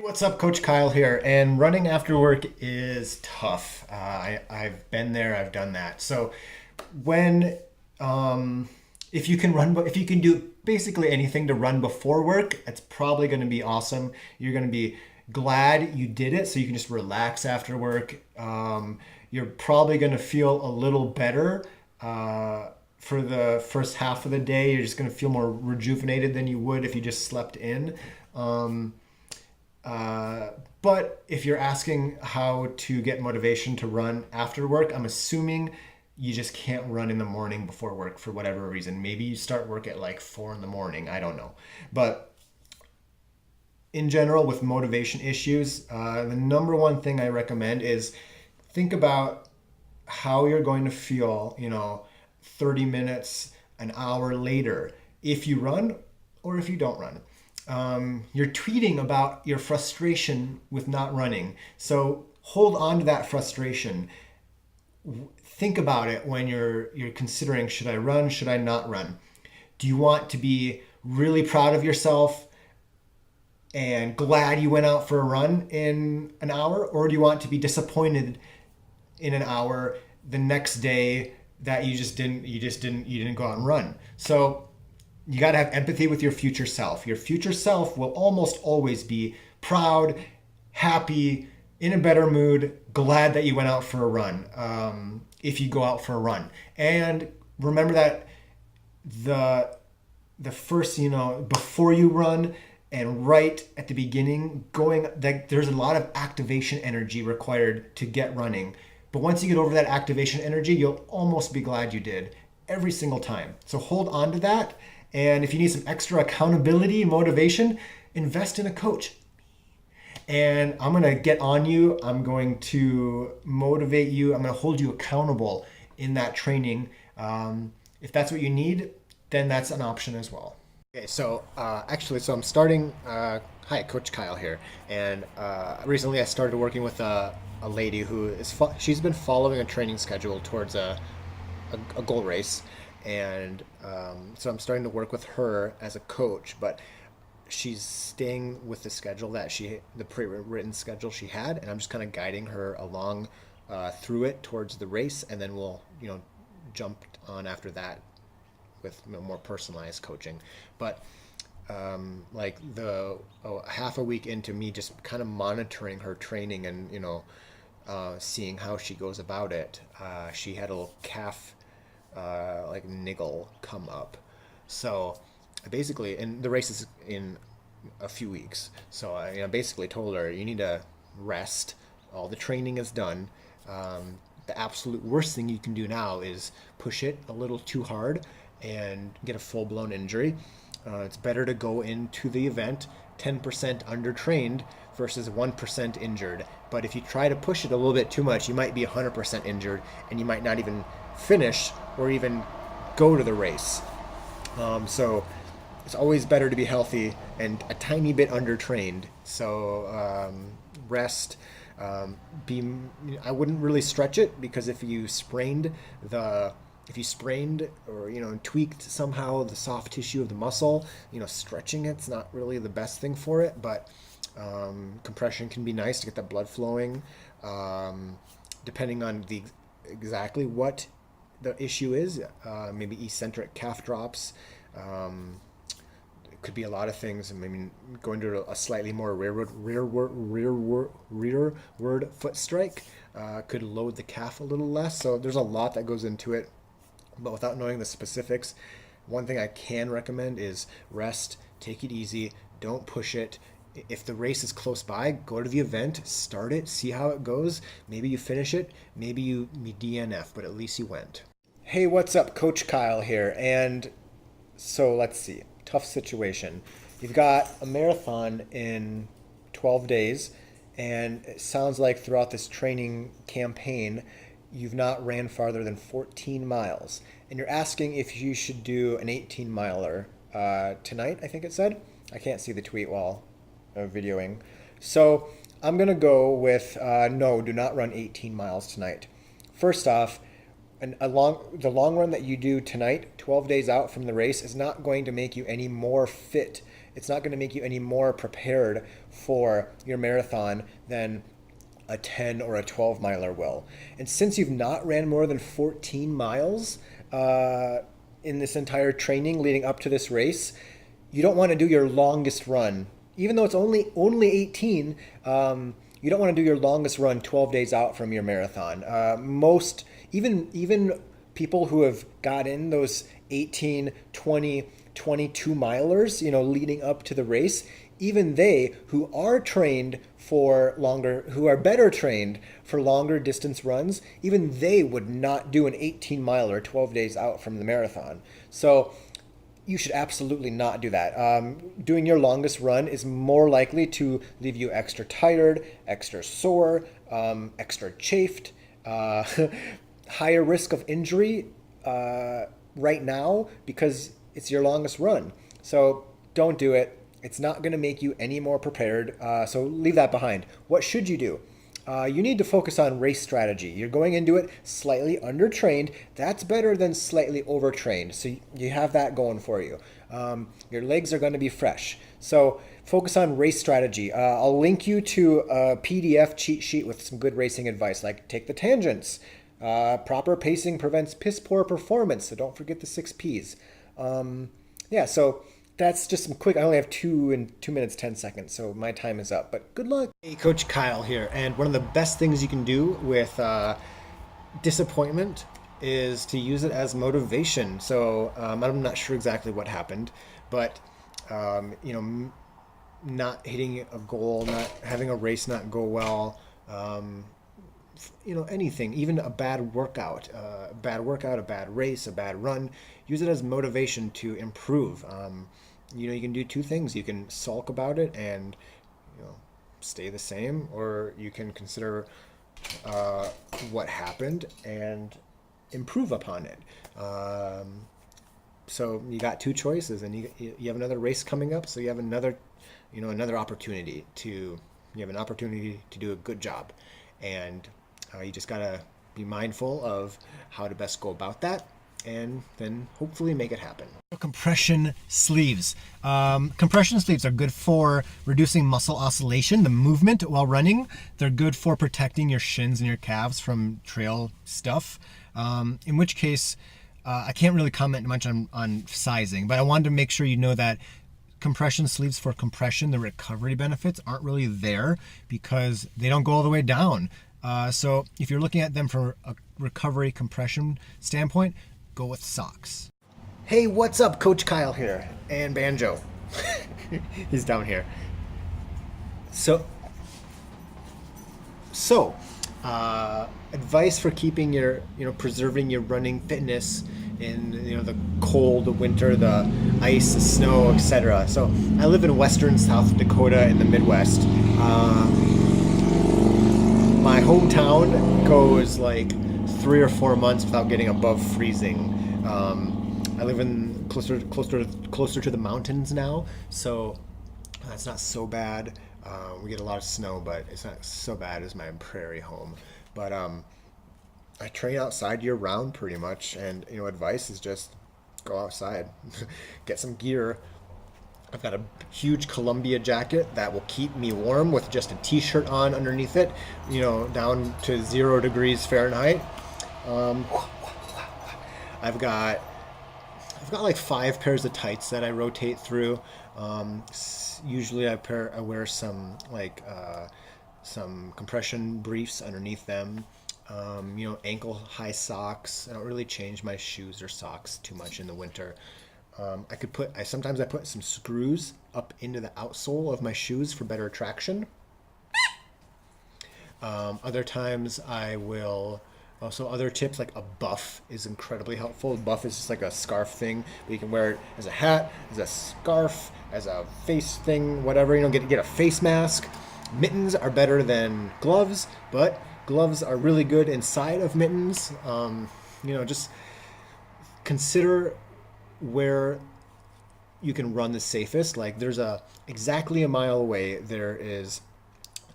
What's up, Coach Kyle here. And running after work is tough. I've been there, I've done that. So when if you can run, if you can do basically anything to run before work, it's probably going to be awesome. You're going to be glad you did it, so you can just relax after work. You're probably going to feel a little better for the first half of the day. You're just going to feel more rejuvenated than you would if you just slept in. Um, but if you're asking how to get motivation to run after work, I'm assuming you just can't run in the morning before work for whatever reason. Maybe you start work at like 4 in the morning. I don't know. But in general, with motivation issues, the number one thing I recommend is think about how you're going to feel, 30 minutes, an hour later, if you run or if you don't run. You're tweeting about your frustration with not running. So hold on to that frustration. Think about it when you're considering, should I run, should I not run? Do you want to be really proud of yourself and glad you went out for a run in an hour, or do you want to be disappointed in an hour the next day that you didn't go out and run? So you got to have empathy with your future self. Your future self will almost always be proud, happy, in a better mood, glad that you went out for a run, if you go out for a run. And remember that the first, before you run and right at the beginning, there's a lot of activation energy required to get running. But once you get over that activation energy, you'll almost be glad you did every single time. So hold on to that. And if you need some extra accountability, motivation, invest in a coach. And I'm going to get on you. I'm going to motivate you. I'm going to hold you accountable in that training. If that's what you need, then that's an option as well. Okay, so so I'm starting. Hi, Coach Kyle here. And recently I started working with a lady who she's been following a training schedule towards a goal race. And so I'm starting to work with her as a coach, but she's staying with the schedule the pre-written schedule she had, and I'm just kind of guiding her along through it towards the race, and then we'll, jump on after that with more personalized coaching. But half a week into me just kind of monitoring her training and seeing how she goes about it, she had a little calf niggle come up. So basically, and the race is in a few weeks. So I basically told her, you need to rest. All the training is done. The absolute worst thing you can do now is push it a little too hard and get a full-blown injury. It's better to go into the event 10% undertrained versus 1% injured. But if you try to push it a little bit too much, you might be 100% injured, and you might not even finish or even go to the race. So it's always better to be healthy and a tiny bit undertrained. So rest. I wouldn't really stretch it, because if you sprained or tweaked somehow the soft tissue of the muscle, stretching it's not really the best thing for it. But compression can be nice to get that blood flowing. Depending on exactly what the issue is, maybe eccentric calf drops. It could be a lot of things. I mean, going to a slightly more rearward foot strike could load the calf a little less. So there's a lot that goes into it. But without knowing the specifics, one thing I can recommend is rest, take it easy, don't push it. If the race is close by, go to the event, start it, see how it goes. Maybe you finish it, maybe you DNF, but at least you went. Hey, what's up? Coach Kyle here. And so let's see. Tough situation. You've got a marathon in 12 days, and it sounds like throughout this training campaign, you've not ran farther than 14 miles. And you're asking if you should do an 18-miler tonight, I think it said. I can't see the tweet while videoing. So I'm going to go with no, do not run 18 miles tonight. First off, the long run that you do tonight, 12 days out from the race, is not going to make you any more fit It's not going to make you any more prepared for your marathon than a 10 or a 12 miler will. And since you've not ran more than 14 miles in this entire training leading up to this race, you don't want to do your longest run, even though it's only 18. You don't want to do your longest run 12 days out from your marathon. Most, even people who have got in those 18, 20, 22 milers, leading up to the race, even they who are trained for longer, who are better trained for longer distance runs, even they would not do an 18 miler 12 days out from the marathon. So you should absolutely not do that. Doing your longest run is more likely to leave you extra tired, extra sore, extra chafed, higher risk of injury right now because it's your longest run. So don't do it. It's not going to make you any more prepared. So leave that behind. What should you do? You need to focus on race strategy. You're going into it slightly undertrained. That's better than slightly overtrained. So you have that going for you. Your legs are going to be fresh. So focus on race strategy. I'll link you to a PDF cheat sheet with some good racing advice, like take the tangents. Proper pacing prevents piss poor performance. So don't forget the 6 Ps. So that's just some quick. I only have 2 minutes, 10 seconds, so my time is up. But good luck. Hey, Coach Kyle here. And one of the best things you can do with disappointment is to use it as motivation. So I'm not sure exactly what happened, but not hitting a goal, not having a race not go well, anything, even a bad workout, a bad race, a bad run, use it as motivation to improve. You can do 2 things. You can sulk about it and, stay the same, or you can consider what happened and improve upon it. So you got 2 choices, and you have another race coming up. So you have another opportunity you have an opportunity to do a good job, and you just gotta be mindful of how to best go about that, and then hopefully make it happen. Compression sleeves. Compression sleeves are good for reducing muscle oscillation, the movement while running. They're good for protecting your shins and your calves from trail stuff. In which case, I can't really comment much on sizing, but I wanted to make sure you know that compression sleeves for compression, the recovery benefits aren't really there because they don't go all the way down. So if you're looking at them from a recovery compression standpoint, go with socks. Hey, what's up? Coach Kyle here, and Banjo. He's down here. So, advice for keeping your, preserving your running fitness in, the cold, the winter, the ice, the snow, etc. So I live in western South Dakota in the Midwest. My hometown goes like 3 or 4 months without getting above freezing. I live in closer to the mountains now, so that's not so bad. We get a lot of snow, but it's not so bad as my prairie home. But I train outside year round pretty much, and advice is just go outside, get some gear. I've got a huge Columbia jacket that will keep me warm with just a t-shirt on underneath it, down to 0 degrees Fahrenheit. I've got like 5 pairs of tights that I rotate through. Usually I wear some some compression briefs underneath them. Ankle high socks. I don't really change my shoes or socks too much in the winter. Sometimes I put some screws up into the outsole of my shoes for better traction. Other times I will. Also, other tips like a buff is incredibly helpful. A buff is just like a scarf thing, but you can wear it as a hat, as a scarf, as a face thing, whatever. Get a face mask. Mittens are better than gloves, but gloves are really good inside of mittens. Just consider where you can run the safest. Like there's exactly a mile away, there is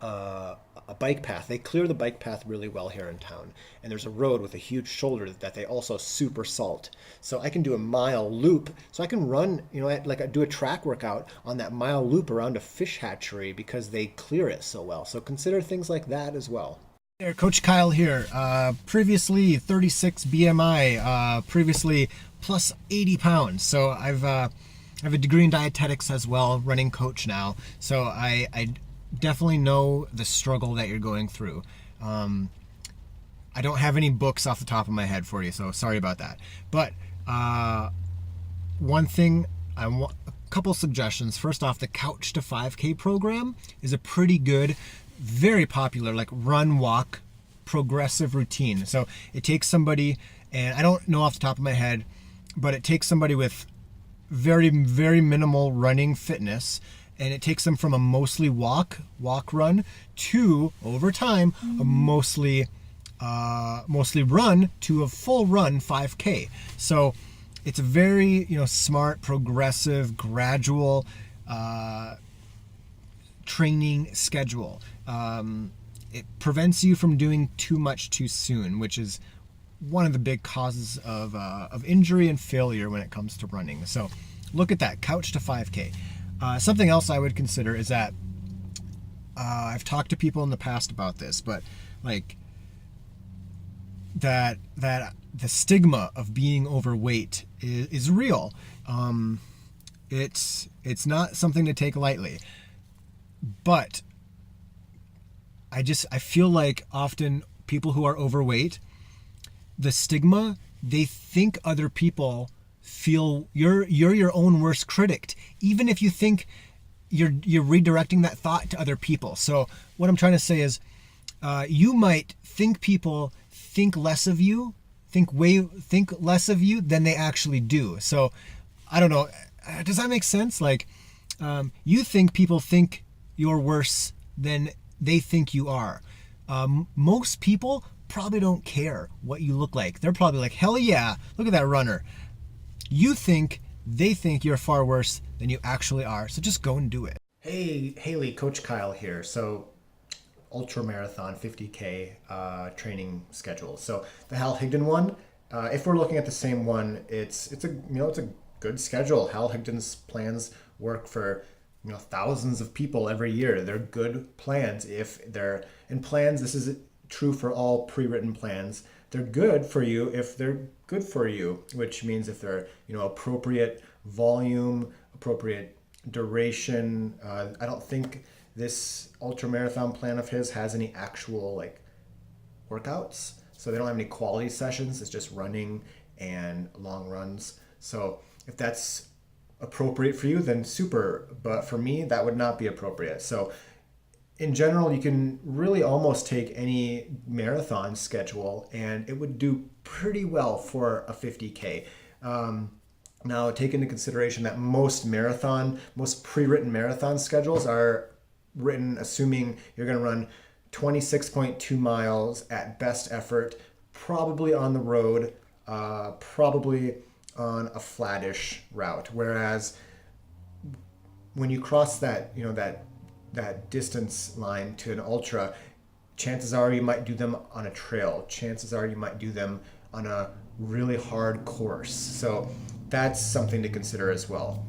a bike path. They clear the bike path really well here in town. And there's a road with a huge shoulder that they also super salt. So I can do a mile loop. So I can run, like I do a track workout on that mile loop around a fish hatchery because they clear it so well. So consider things like that as well. There, Coach Kyle here. Previously 36 BMI, previously plus 80 pounds. So I have a degree in dietetics as well, running coach now. So I definitely know the struggle that you're going through. I don't have any books off the top of my head for you, so sorry about that. But one thing, a couple suggestions. First off, the Couch to 5K program is a pretty good, very popular, like run, walk, progressive routine. So it takes somebody, and I don't know off the top of my head, but it takes somebody with very, very minimal running fitness, and it takes them from a mostly walk run to, over time, a mostly run to a full run 5K. So it's a very, smart, progressive, gradual training schedule. It prevents you from doing too much too soon, which is one of the big causes of injury and failure when it comes to running. So look at that, Couch to 5K. Something else I would consider is that I've talked to people in the past about this, but like that the stigma of being overweight is real. It's not something to take lightly, but I feel like often people who are overweight, the stigma, they think other people feel you're your own worst critic, even if you think you're redirecting that thought to other people. So what I'm trying to say is, you might think people think less of you, think less of you than they actually do. So I don't know, does that make sense? Like, you think people think you're worse than they think you are. Most people probably don't care what you look like. They're probably like, hell yeah, look at that runner. They think you're far worse than you actually are. So just go and do it. Hey, Haley, Coach Kyle here. So ultra marathon 50K training schedule. So the Hal Higdon one, if we're looking at the same one, it's a good schedule. Hal Higdon's plans work for thousands of people every year. They're good plans. If they're in plans, this is true for all pre-written plans. They're good for you if they're good for you, which means if they're appropriate volume, appropriate duration. I don't think this ultra marathon plan of his has any actual workouts, so they don't have any quality sessions. It's just running and long runs. So if that's appropriate for you, then super. But for me, that would not be appropriate. So in general, you can really almost take any marathon schedule and it would do pretty well for a 50K. Now, take into consideration that most pre-written marathon schedules are written assuming you're going to run 26.2 miles at best effort, probably on the road, probably on a flattish route. Whereas when you cross that distance line to an ultra, chances are you might do them on a trail. Chances are you might do them on a really hard course. So that's something to consider as well.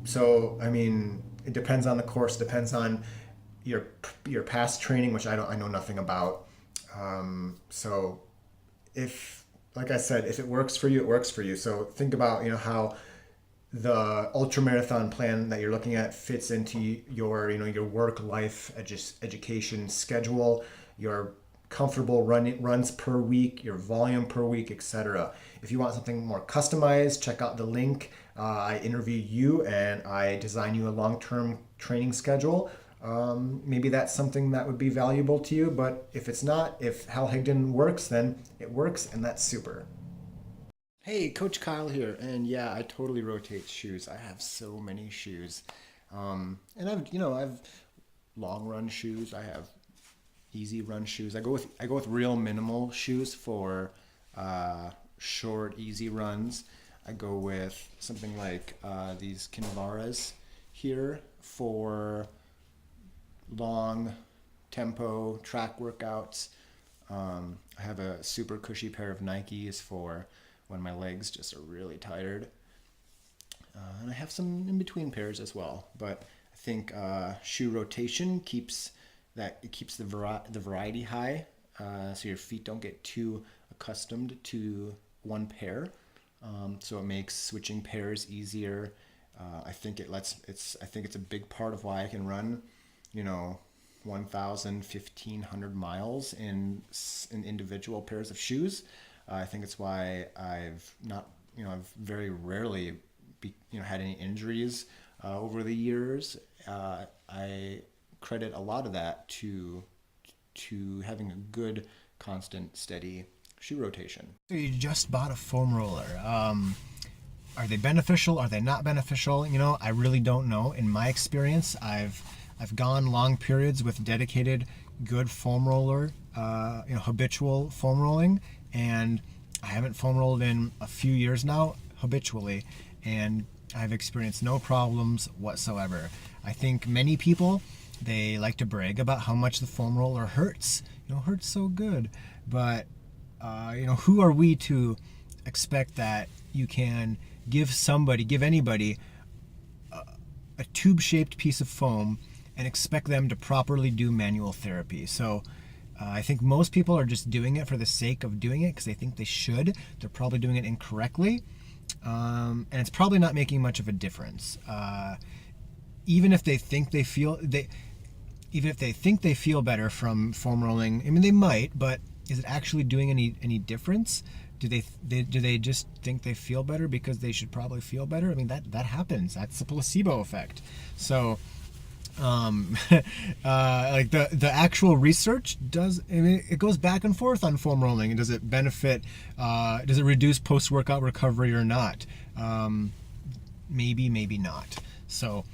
So I mean, it depends on the course, depends on your past training, which I know nothing about. So if, like I said, if it works for you, it works for you. So think about how the ultra marathon plan that you're looking at fits into your work life education schedule, your comfortable runs per week, your volume per week, etc. If you want something more customized, check out the link. I interview you and I design you a long-term training schedule. Maybe that's something that would be valuable to you, but if it's not, if Hal Higdon works, then it works, and that's super. Hey, Coach Kyle here, and yeah, I totally rotate shoes. I have so many shoes, and I've long run shoes. I have easy run shoes. I go with real minimal shoes for short, easy runs. I go with something like these Kinvaras here for long tempo track workouts. I have a super cushy pair of Nikes for when my legs just are really tired. And I have some in between pairs as well. But I think shoe rotation keeps the variety high, so your feet don't get too accustomed to one pair. So it makes switching pairs easier. I think it's a big part of why I can run, 1,000, 1,500 miles in individual pairs of shoes. I think it's why I've very rarely had any injuries over the years. I credit a lot of that to having a good, constant, steady shoe rotation. So you just bought a foam roller. Are they beneficial? Are they not beneficial? I really don't know. In my experience, I've gone long periods with dedicated, good foam roller, habitual foam rolling, and I haven't foam rolled in a few years now habitually, and I've experienced no problems whatsoever. I think many people, they like to brag about how much the foam roller hurts. Hurts so good, but who are we to expect that you can give anybody a tube-shaped piece of foam and expect them to properly do manual therapy? So I think most people are just doing it for the sake of doing it because they think they should. They're probably doing it incorrectly, and it's probably not making much of a difference. Even if they think they feel better from foam rolling, I mean, they might, but is it actually doing any difference? Do they just think they feel better because they should probably feel better? I mean, that happens. That's the placebo effect. So like the actual research it goes back and forth on foam rolling. Does it benefit? Does it reduce post-workout recovery or not? Maybe not. So,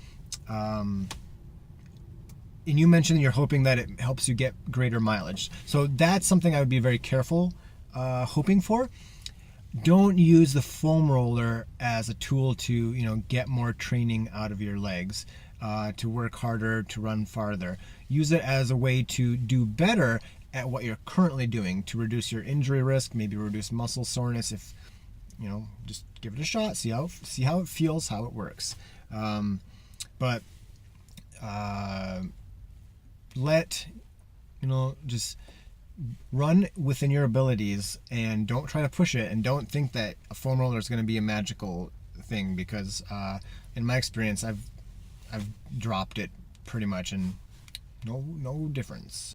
and you mentioned you're hoping that it helps you get greater mileage. So that's something I would be very careful hoping for. Don't use the foam roller as a tool to get more training out of your legs, to work harder, to run farther. Use it as a way to do better at what you're currently doing, to reduce your injury risk, maybe reduce muscle soreness. If just give it a shot, see how it feels, how it works. But just run within your abilities and don't try to push it, and don't think that a foam roller is going to be a magical thing, because in my experience I've dropped it pretty much and no difference.